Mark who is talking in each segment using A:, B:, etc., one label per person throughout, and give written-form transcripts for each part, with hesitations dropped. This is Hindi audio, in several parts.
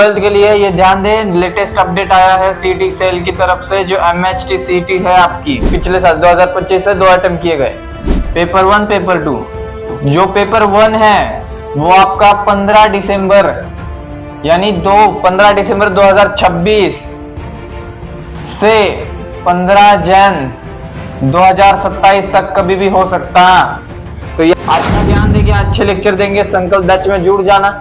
A: ट्वेल्थ के लिए ये ध्यान दें, लेटेस्ट अपडेट आया है सीटी सेल की तरफ से। जो एमएचटी सीटी है आपकी, पिछले साल 2025 से 2 अटेम्प्ट किए गए, पेपर 1 पेपर 2। जो पेपर 1 है वो आपका 15 दिसंबर यानी 15 दिसंबर 2026 से 15 जन 2027 तक कभी भी हो सकता है। तो ये अच्छा ज्ञान देंगे, अच्छे लेक्चर देंगे, संकल्प बैच में जुड़ जाना।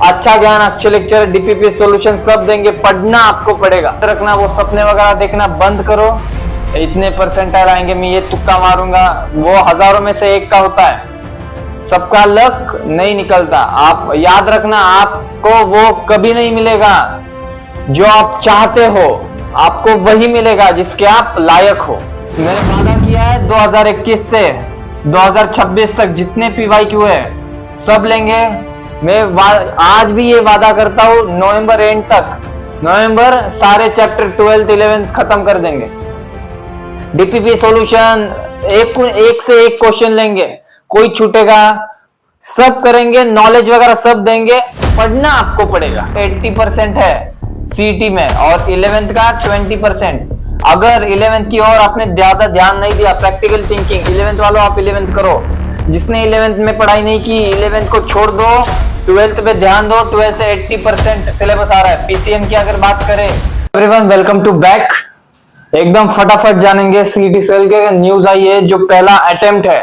A: अच्छा ज्ञान, अच्छे लेक्चर, डीपीपी सॉल्यूशन सब देंगे, पढ़ना आपको पड़ेगा। रखना वो सपने वगैरह देखना बंद करो। इतने परसेंटाइल आएंगे, मैं ये तुक्का मारूंगा, वो हजारों में से एक का होता है। सबका लक नहीं निकलता। आप याद रखना, आपको वो कभी नहीं मिलेगा जो आप चाहते हो, आपको वही मिलेगा जिसके आप लायक हो। मैंने वादा किया है 2021 से 2026 तक जितने पीवाईक्यू है सब लेंगे। मैं आज भी ये वादा करता हूँ, नवंबर एंड तक, नवंबर सारे चैप्टर 12th 11th खत्म कर देंगे। डीपीपी सॉल्यूशन एक से एक क्वेश्चन लेंगे, कोई छूटेगा, सब करेंगे, नॉलेज वगैरह सब देंगे, पढ़ना आपको पड़ेगा। 80% है सीटी में और 11th का 20%। अगर 11th की ओर आपने ज्यादा ध्यान नहीं दिया, प्रैक्टिकल थिंकिंग 11th वालों आप 11th करो। जिसने 11th में पढ़ाई नहीं की 11th को छोड़ दो, 12th पे ध्यान दो। 12th से 80% सिलेबस आ रहा है। पीसीएम की अगर बात करें, एवरीवन वेलकम टू बैक। एकदम फटाफट जानेंगे सीटी सेल के न्यूज आई है। जो पहला अटेम्प्ट है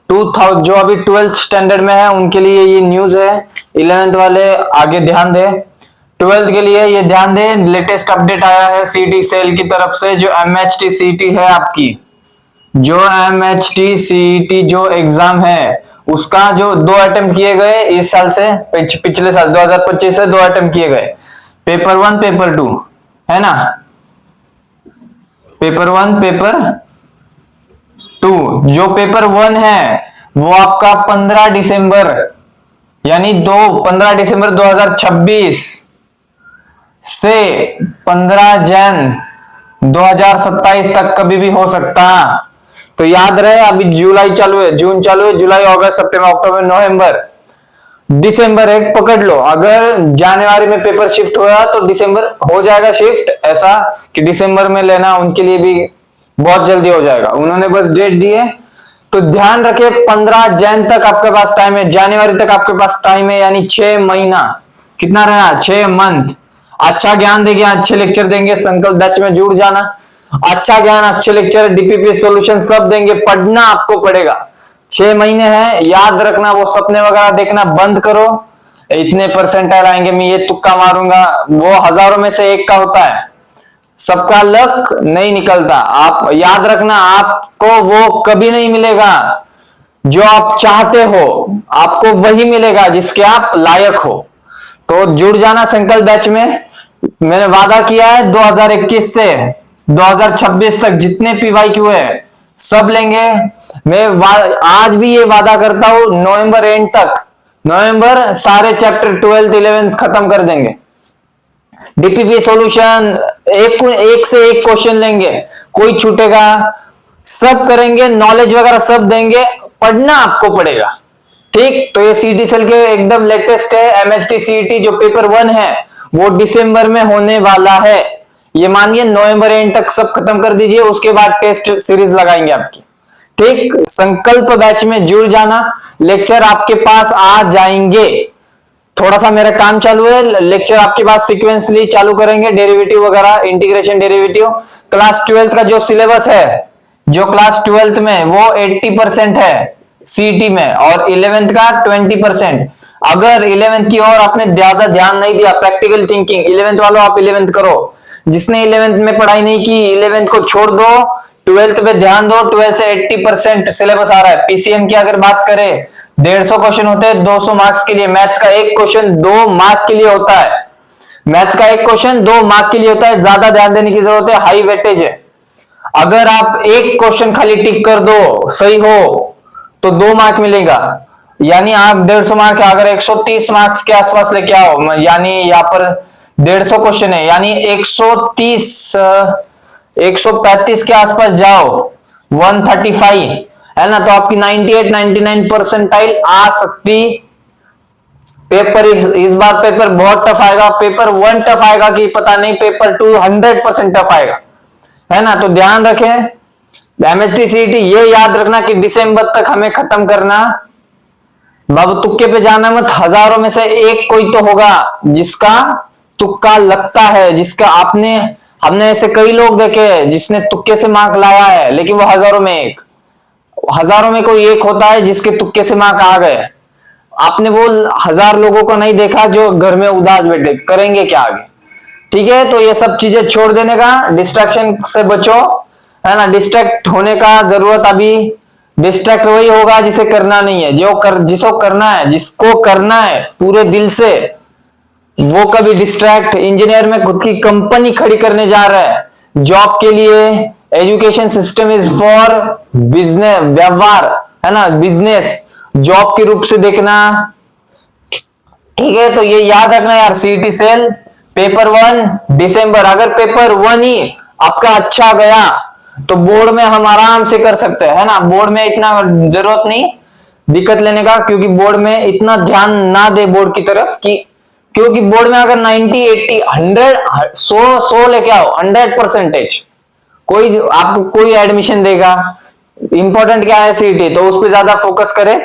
A: 2000 जो अभी 12th स्टैंडर्ड में है उनके लिए ये न्यूज है। 11th वाले आगे ध्यान दें। 12th के लिए ये ध्यान दें, लेटेस्ट अपडेट आया है सीटी सेल की तरफ से। जो एमएचटी सीटी है आपकी, जो एमएचटी सीटी जो एग्जाम है उसका जो 2 अटेम्प्ट किए गए इस साल से, पिछले साल 2025 से 2 अटेम्प्ट किए गए, पेपर 1 पेपर 2 है ना। Paper 1 paper 2। जो पेपर 1 है वो आपका 15 दिसंबर यानी 15 दिसंबर 2026 से 15 जन 2027 तक कभी भी हो सकता। तो याद रहे, अभी जुलाई चालू है, जून चालू है, जुलाई अगस्त सितंबर अक्टूबर नवंबर दिसंबर एक पकड़ लो। अगर जनवरी में पेपर शिफ्ट हुआ तो दिसंबर हो जाएगा शिफ्ट, ऐसा कि दिसंबर में लेना उनके लिए भी बहुत जल्दी हो जाएगा। उन्होंने बस डेट दी है, तो ध्यान रखे 15 जन तक आपके पास टाइम है, जनवरी तक आपके पास टाइम है, यानी 6 महीना। कितना रहा? 6 मंथ। अच्छा ज्ञान देंगे, अच्छे लेक्चर देंगे, संकल्प बैच में जुड़ जाना। अच्छा ज्ञान, अच्छे लेक्चर, डीपीपी सॉल्यूशन सब देंगे, पढ़ना आपको पड़ेगा। 6 महीने हैं, याद रखना, वो सपने वगैरह देखना बंद करो। इतने परसेंटाइल आएंगे, मैं ये तुक्का मारूंगा, वो हजारों में से एक का होता है। सबका लक नहीं निकलता। आप याद रखना, आपको वो कभी नहीं मिलेगा जो आप चाहते हो, आपको वही मिलेगा जिसके आप लायक हो। तो जुड़ जाना संकल्प बैच में। मैंने वादा किया है 2021 से 2026 तक जितने पीवाईक्यू है सब लेंगे। मैं आज भी ये वादा करता हूं, नवंबर एंड तक, नवंबर सारे चैप्टर 12th 11th खत्म कर देंगे। डीपीपी सॉल्यूशन एक से एक क्वेश्चन लेंगे, कोई छूटेगा, सब करेंगे, नॉलेज वगैरह सब देंगे, पढ़ना आपको पड़ेगा। ठीक, तो ये सीटी सेल के एकदम लेटेस्ट है। एमएचटी सीटी जो पेपर 1 है वो दिसंबर में होने वाला है। ये मानिए नवंबर एंड तक सब खत्म कर दीजिए, उसके बाद टेस्ट सीरीज लगाएंगे आपकी। ठीक, संकल्प बैच में जुड़ जाना, लेक्चर आपके पास आ जाएंगे। थोड़ा सा मेरा काम चालू है, लेक्चर आपके पास सीक्वेंसली चालू करेंगे, डेरिवेटिव वगैरह, इंटीग्रेशन डेरिवेटिव। क्लास 12th का जो सिलेबस है, जो क्लास 12th में वो 80% है सीटी में और 11th का 20%। अगर 11th की ओर आपने ज्यादा ध्यान नहीं दिया, प्रैक्टिकल थिंकिंग 11th वालों आप 11th करो। जिसने 11th में पढ़ाई नहीं की 11th को छोड़ दो, 12th पे ध्यान दो। 12th से 80% सिलेबस आ रहा है। पीसीएम की अगर बात करें 150 क्वेश्चन होते हैं 200 मार्क्स के लिए। मैथ्स का एक क्वेश्चन 2 मार्क के लिए होता है। मैथ्स का एक क्वेश्चन 2 मार्क के लिए होता है, ज्यादा ध्यान देने की जरूरत है, हाई वेटेज है। अगर आप एक क्वेश्चन खाली टिक कर दो, सही हो, तो 2 मार्क मिलेगा, यानी आप 150 मार्क है, अगर 130 मार्क्स के आसपास लेके आओ, यानी यहाँ पर 150 क्वेश्चन है, यानी 135 के आसपास जाओ, 135 है ना, तो आपकी 98-99 परसेंटाइल आ सकती पेपर इस बार पेपर बहुत टफ आएगा, पेपर 1 टफ आएगा कि पता नहीं, पेपर 2 100% टफ आएगा, है ना। तो ध्यान रखें, एमएसटी सीईटी ये याद रखना कि दिसंबर तक हमें खत्म करना। बाबू तुक्के पे जाना मत, हजारों में से एक कोई तो होगा जिसका तुक्का लगता है, जिसका हमने ऐसे कई लोग देखे हैं जिसने तुक्के से मार्क लाया है, लेकिन वो हजारों में कोई एक होता है जिसके तुक्के से मार्क आ गए। आपने वो 1000 लोगों को नहीं देखा जो घर में उदास बैठे, करेंगे क्या आगे। ठीक है, तो ये सब चीजें छोड़ देने का, डिस्ट्रैक्शन से बचो, है ना। डिस्ट्रैक्ट होने का जरूरत अभी, डिस्ट्रैक्ट वही होगा जिसे करना नहीं है, जिसको करना है पूरे दिल से, वो कभी डिस्ट्रैक्ट। इंजीनियर में खुद की कंपनी खड़ी करने जा रहा है जॉब के लिए। Education system is for business, व्यवहार, है ना, बिजनेस जॉब के रूप से देखना। ठीक है, तो ये याद रखना यार, सीईटी सेल पेपर 1 दिसंबर। अगर पेपर 1 ही आपका अच्छा गया तो बोर्ड में हम आराम से कर सकते हैं, है ना। बोर्ड में इतना जरूरत नहीं दिक्कत लेने का, क्योंकि बोर्ड में इतना ध्यान ना दे बोर्ड की तरफ कि, क्योंकि बोर्ड में अगर 90 80 100 100 लेके आओ 100%, कोई आपको कोई एडमिशन देगा। इंपॉर्टेंट क्या है, सीईटी, तो उस पर ज्यादा फोकस करें।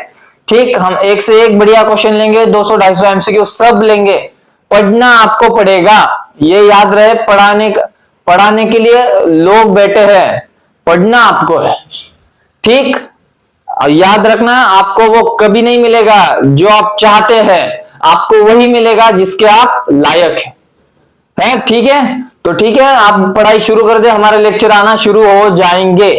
A: ठीक, हम एक से एक बढ़िया क्वेश्चन लेंगे, 200-250 एमसीक्यू सब लेंगे। पढ़ना आपको पड़ेगा, ये याद रहे, पढ़ाने के लिए लोग बैठे हैं, पढ़ना आपको है। ठीक, और याद रखना, आपको वो कभी नहीं मिलेगा जो आप चाहते हैं, आपको वही मिलेगा जिसके आप लायक हैं। ठीक है, तो ठीक है, आप पढ़ाई शुरू कर दे, हमारे लेक्चर आना शुरू हो जाएंगे।